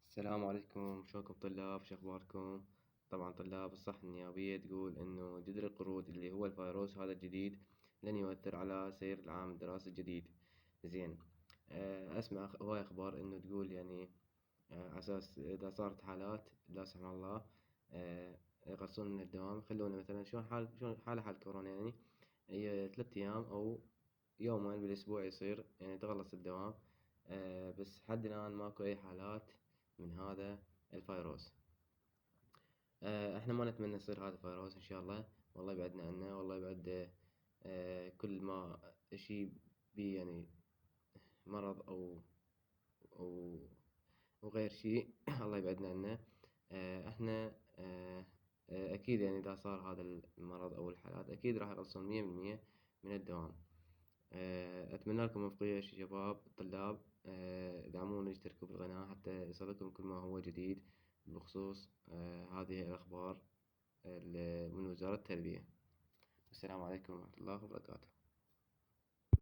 السلام عليكم، شلونكم طلاب؟ شو اخباركم؟ طبعا طلاب الصحة النيابية تقول انه جذر القرود اللي هو الفيروس هذا الجديد لن يؤثر على سير العام الدراسي الجديد. زين. اسمع هواي اخبار انه تقول يعني على اساس اذا صارت حالات لا سمح الله يقصون من الدوام، يخلونه مثلا شلون حال كورونا يعني هي 3 ايام او يومين بالاسبوع يصير يعني تخلص الدوام. بس حد الان ماكو اي حالات من هذا الفيروس. احنا ما نتمنى يصير هذا الفيروس ان شاء الله، والله يبعدنا عنه، والله يبعد كل ما شي بيه يعني مرض او وغير شيء الله يبعدنا عنه. احنا اكيد يعني اذا صار هذا المرض او الحالات اكيد راح يخلصون 100% من الدوام. اتمنى لكم موفقية يا شباب طلاب. دعموني اشتركوا بالقناة حتى يصلكم كل ما هو جديد بخصوص هذه الاخبار من وزارة التربية. السلام عليكم ورحمة الله وبركاته.